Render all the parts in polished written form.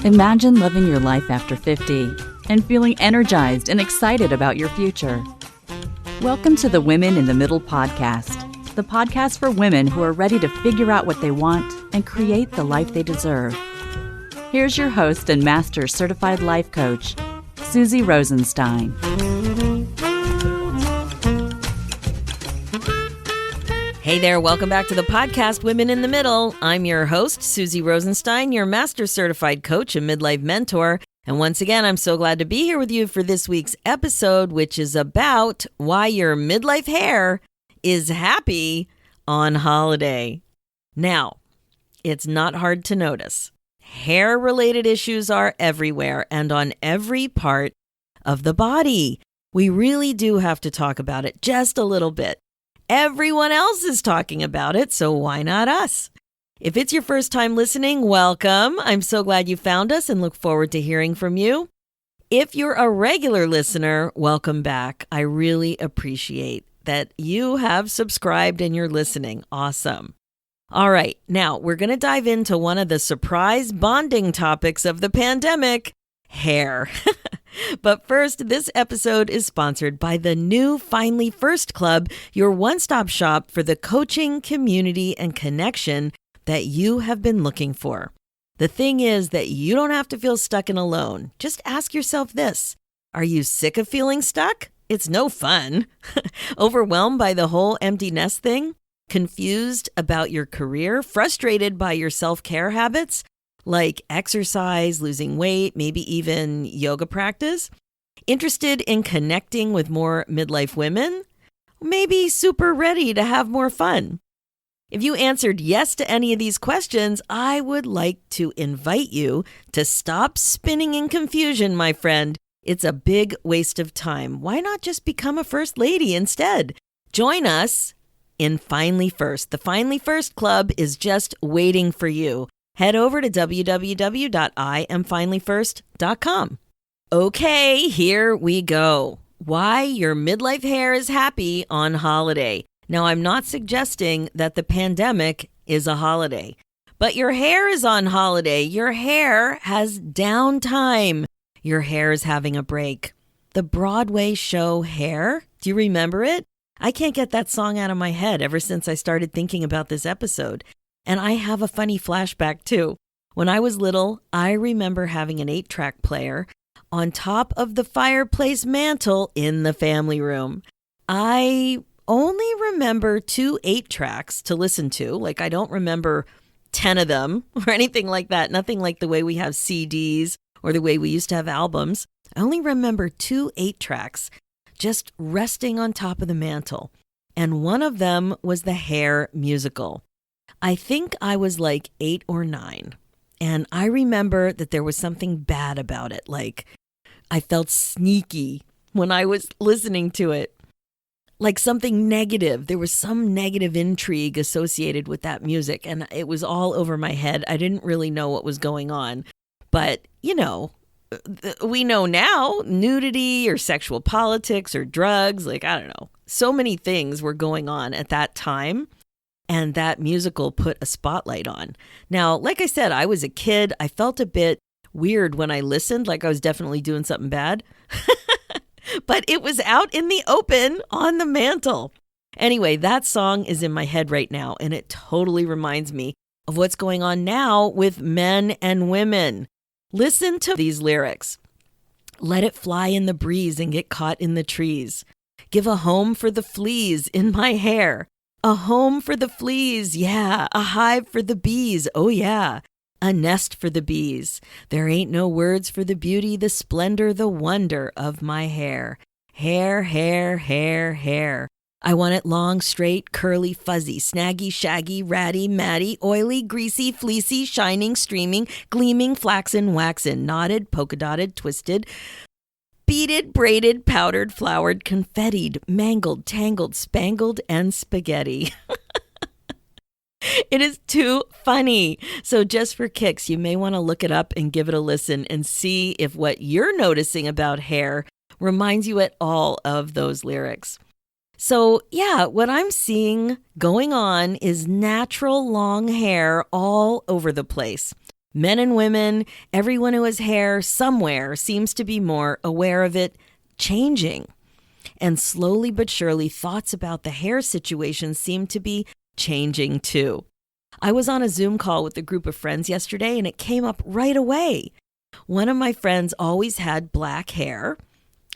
Imagine living your life after 50 and feeling energized and excited about your future. Welcome to the Women in the Middle podcast, the podcast for women who are ready to figure out what they want and create the life they deserve. Here's your host and master certified life coach, Susie Rosenstein. Hey there, welcome back to the podcast, Women in the Middle. I'm your host, Susie Rosenstein, your master certified coach and midlife mentor. And once again, I'm so glad to be here with you for this week's episode, which is about why your midlife hair is happy on holiday. Now, it's not hard to notice. Hair-related issues are everywhere and on every part of the body. We really do have to talk about it just a little bit. Everyone else is talking about it, so why not us? If it's your first time listening, welcome. I'm so glad you found us and look forward to hearing from you. If you're a regular listener, welcome back. I really appreciate that you have subscribed and you're listening. Awesome. All right, now we're going to dive into one of the surprise bonding topics of the pandemic, hair. But first, this episode is sponsored by the new Finally First Club, your one-stop shop for the coaching, community, and connection that you have been looking for. The thing is that you don't have to feel stuck and alone. Just ask yourself this: are you sick of feeling stuck? It's no fun. Overwhelmed by the whole empty nest thing? Confused about your career? Frustrated by your self-care habits? Like exercise, losing weight, maybe even yoga practice? Interested in connecting with more midlife women? Maybe super ready to have more fun? If you answered yes to any of these questions, I would like to invite you to stop spinning in confusion, my friend. It's a big waste of time. Why not just become a first lady instead? Join us in Finally First. The Finally First Club is just waiting for you. Head over to www.iamfinallyfirst.com. Okay, here we go. Why your midlife hair is happy on holiday. Now, I'm not suggesting that the pandemic is a holiday, but your hair is on holiday. Your hair has downtime. Your hair is having a break. The Broadway show Hair, do you remember it? I can't get that song out of my head ever since I started thinking about this episode. And I have a funny flashback, too. When I was little, I remember having an 8-track player on top of the fireplace mantle in the family room. I only remember 2 8-tracks to listen to. Like, I don't remember 10 of them or anything like that. Nothing like the way we have CDs or the way we used to have albums. I only remember 2 8-tracks just resting on top of the mantle. And one of them was the Hair musical. I think I was like 8 or 9, and I remember that there was something bad about it. Like, I felt sneaky when I was listening to it, like something negative. There was some negative intrigue associated with that music, and it was all over my head. I didn't really know what was going on, but, you know, we know now nudity or sexual politics or drugs, like, I don't know. So many things were going on at that time. And that musical put a spotlight on. Now, like I said, I was a kid. I felt a bit weird when I listened, like I was definitely doing something bad. But it was out in the open on the mantle. Anyway, that song is in my head right now, and it totally reminds me of what's going on now with men and women. Listen to these lyrics. Let it fly in the breeze and get caught in the trees. Give a home for the fleas in my hair. A home for the fleas, yeah. A hive for the bees, oh yeah. A nest for the bees. There ain't no words for the beauty, the splendor, the wonder of my hair. Hair, hair, hair, hair. I want it long, straight, curly, fuzzy, snaggy, shaggy, ratty, matty, oily, greasy, fleecy, shining, streaming, gleaming, flaxen, waxen, knotted, polka-dotted, twisted, beaded, braided, powdered, flowered, confettied, mangled, tangled, spangled, and spaghetti. It is too funny. So just for kicks, you may want to look it up and give it a listen and see if what you're noticing about hair reminds you at all of those lyrics. So, yeah, what I'm seeing going on is natural long hair all over the place. Men and women, everyone who has hair somewhere seems to be more aware of it changing. And slowly but surely, thoughts about the hair situation seem to be changing too. I was on a Zoom call with a group of friends yesterday, and it came up right away. One of my friends always had black hair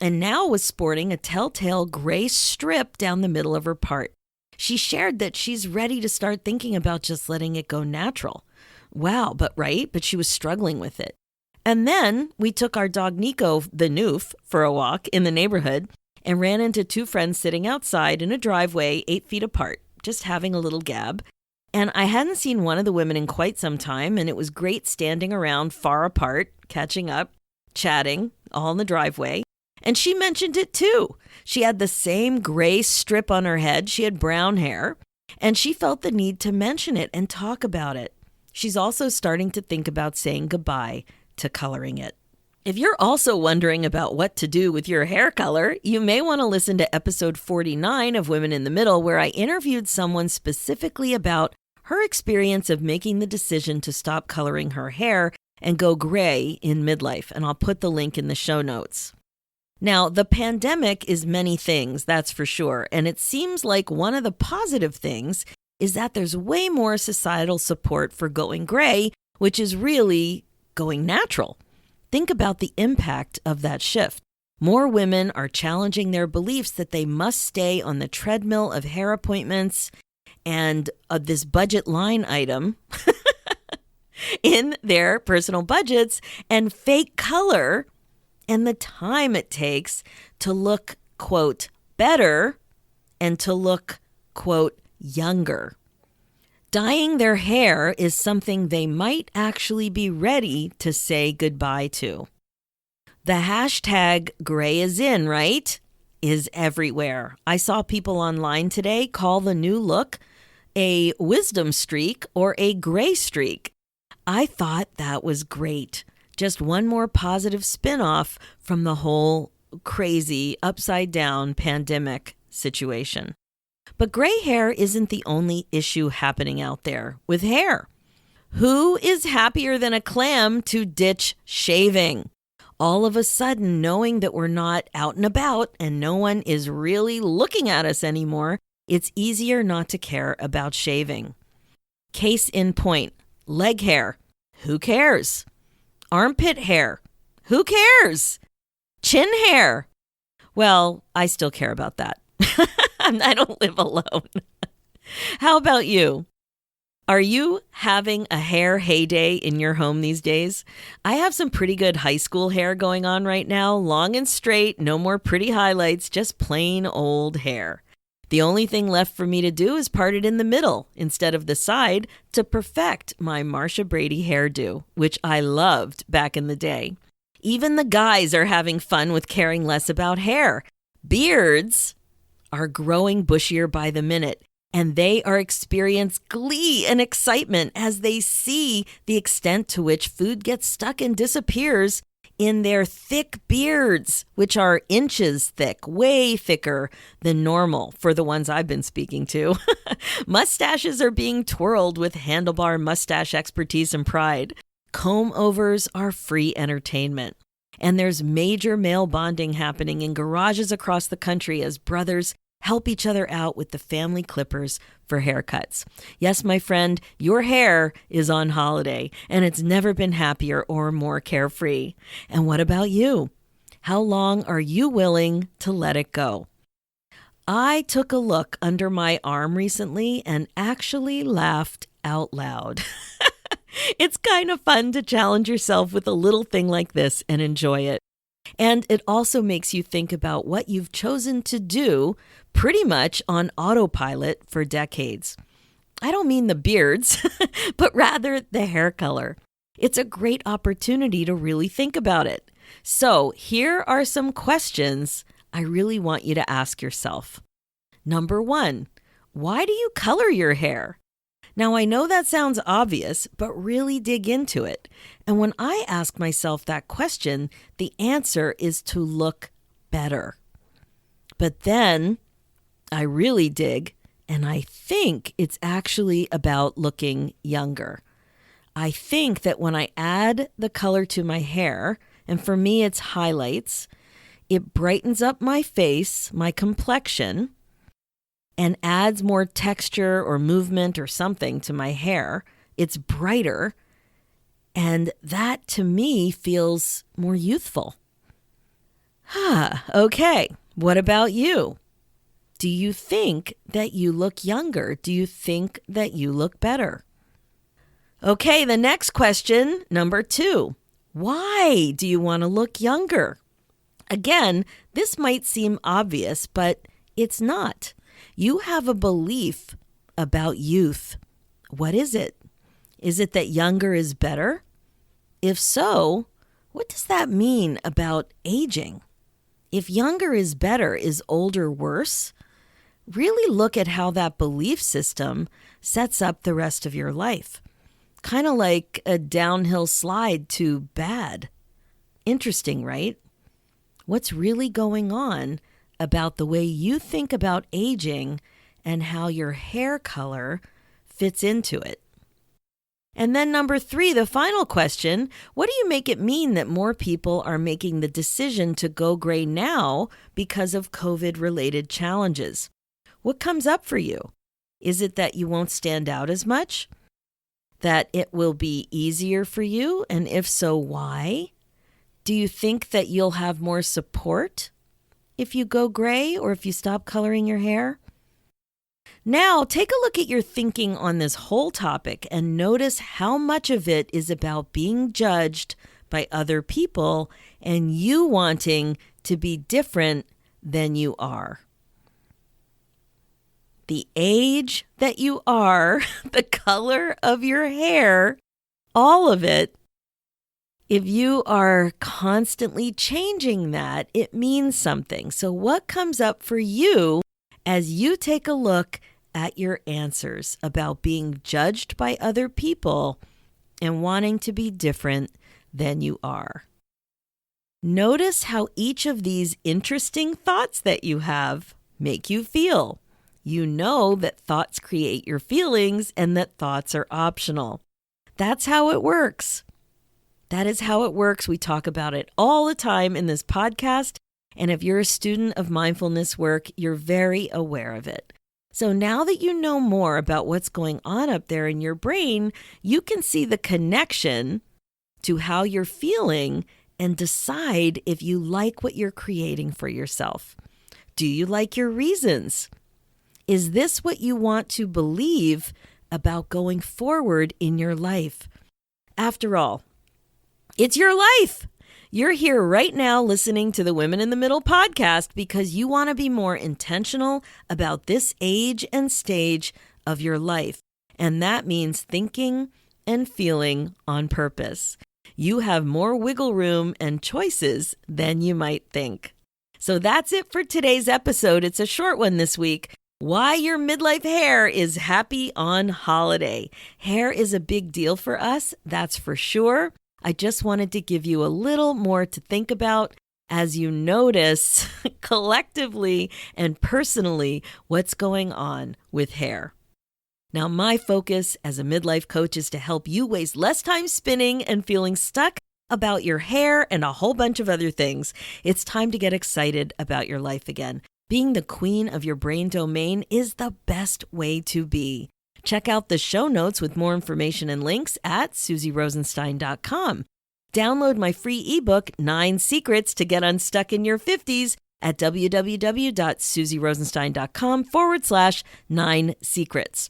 and now was sporting a telltale gray strip down the middle of her part. She shared that she's ready to start thinking about just letting it go natural. Wow, but she was struggling with it. And then we took our dog Nico, the Noof, for a walk in the neighborhood and ran into two friends sitting outside in a driveway 8 feet apart, just having a little gab. And I hadn't seen one of the women in quite some time, and it was great standing around far apart, catching up, chatting, all in the driveway. And she mentioned it too. She had the same gray strip on her head. She had brown hair, and she felt the need to mention it and talk about it. She's also starting to think about saying goodbye to coloring it. If you're also wondering about what to do with your hair color, you may want to listen to episode 49 of Women in the Middle, where I interviewed someone specifically about her experience of making the decision to stop coloring her hair and go gray in midlife. And I'll put the link in the show notes. Now, the pandemic is many things, that's for sure. And it seems like one of the positive things is that there's way more societal support for going gray, which is really going natural. Think about the impact of that shift. More women are challenging their beliefs that they must stay on the treadmill of hair appointments and this budget line item in their personal budgets and fake color and the time it takes to look, quote, better and to look, quote, younger. Dyeing their hair is something they might actually be ready to say goodbye to. The hashtag gray is in, right? Is everywhere. I saw people online today call the new look a wisdom streak or a gray streak. I thought that was great. Just one more positive spin-off from the whole crazy upside down pandemic situation. But gray hair isn't the only issue happening out there with hair. Who is happier than a clam to ditch shaving? All of a sudden, knowing that we're not out and about and no one is really looking at us anymore, it's easier not to care about shaving. Case in point, leg hair. Who cares? Armpit hair. Who cares? Chin hair. Well, I still care about that. I don't live alone. How about you? Are you having a hair heyday in your home these days? I have some pretty good high school hair going on right now, long and straight, no more pretty highlights, just plain old hair. The only thing left for me to do is part it in the middle instead of the side to perfect my Marsha Brady hairdo, which I loved back in the day. Even the guys are having fun with caring less about hair. Beards are growing bushier by the minute, and they are experiencing glee and excitement as they see the extent to which food gets stuck and disappears in their thick beards, which are inches thick, way thicker than normal for the ones I've been speaking to. Mustaches are being twirled with handlebar mustache expertise and pride. Comb-overs are free entertainment. And there's major male bonding happening in garages across the country as brothers help each other out with the family clippers for haircuts. Yes, my friend, your hair is on holiday, and it's never been happier or more carefree. And what about you? How long are you willing to let it go? I took a look under my arm recently and actually laughed out loud. It's kind of fun to challenge yourself with a little thing like this and enjoy it. And it also makes you think about what you've chosen to do pretty much on autopilot for decades. I don't mean the beards, but rather the hair color. It's a great opportunity to really think about it. So here are some questions I really want you to ask yourself. Number 1, why do you color your hair? Now, I know that sounds obvious, but really dig into it. And when I ask myself that question, the answer is to look better. But then I really dig, and I think it's actually about looking younger. I think that when I add the color to my hair, and for me it's highlights, it brightens up my face, my complexion, and adds more texture or movement or something to my hair. It's brighter, and that to me feels more youthful. Okay, what about you? Do you think that you look younger? Do you think that you look better? Okay, the next question, number 2. Why do you want to look younger? Again, this might seem obvious, but it's not. You have a belief about youth. What is it? Is it that younger is better? If so, what does that mean about aging? If younger is better, is older worse? Really look at how that belief system sets up the rest of your life. Kind of like a downhill slide to bad. Interesting, right? What's really going on about the way you think about aging and how your hair color fits into it? And then number 3, the final question, what do you make it mean that more people are making the decision to go gray now because of COVID-related challenges? What comes up for you? Is it that you won't stand out as much? That it will be easier for you? And if so, why? Do you think that you'll have more support if you go gray or if you stop coloring your hair? Now, take a look at your thinking on this whole topic and notice how much of it is about being judged by other people and you wanting to be different than you are. The age that you are, the color of your hair, all of it, if you are constantly changing that, it means something. So what comes up for you as you take a look at your answers about being judged by other people and wanting to be different than you are? Notice how each of these interesting thoughts that you have make you feel. You know that thoughts create your feelings and that thoughts are optional. That's how it works. That is how it works. We talk about it all the time in this podcast. And if you're a student of mindfulness work, you're very aware of it. So now that you know more about what's going on up there in your brain, you can see the connection to how you're feeling and decide if you like what you're creating for yourself. Do you like your reasons? Is this what you want to believe about going forward in your life? After all, it's your life. You're here right now listening to the Women in the Middle podcast because you want to be more intentional about this age and stage of your life. And that means thinking and feeling on purpose. You have more wiggle room and choices than you might think. So that's it for today's episode. It's a short one this week. Why your midlife hair is happy on holiday. Hair is a big deal for us, that's for sure. I just wanted to give you a little more to think about as you notice collectively and personally what's going on with hair. Now, my focus as a midlife coach is to help you waste less time spinning and feeling stuck about your hair and a whole bunch of other things. It's time to get excited about your life again. Being the queen of your brain domain is the best way to be. Check out the show notes with more information and links at SusieRosenstein.com. Download my free ebook, 9 Secrets to Get Unstuck in Your 50s at www.SusieRosenstein.com/9 secrets.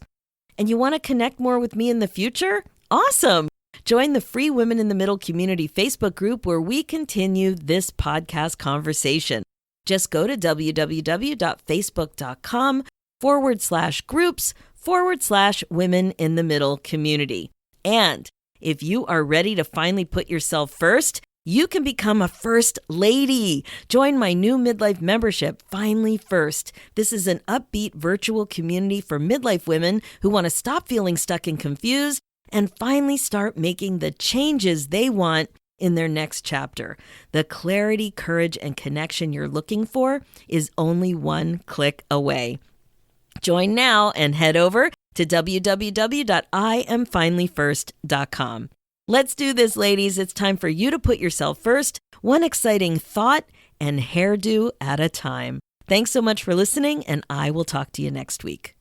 And you want to connect more with me in the future? Awesome! Join the free Women in the Middle community Facebook group where we continue this podcast conversation. Just go to www.facebook.com/groups/Women in the Middle community. And if you are ready to finally put yourself first, you can become a first lady. Join my new midlife membership, Finally First. This is an upbeat virtual community for midlife women who want to stop feeling stuck and confused and finally start making the changes they want in their next chapter. The clarity, courage, and connection you're looking for is only one click away. Join now and head over to www.IamFinallyFirst.com. Let's do this, ladies. It's time for you to put yourself first, one exciting thought and hairdo at a time. Thanks so much for listening, and I will talk to you next week.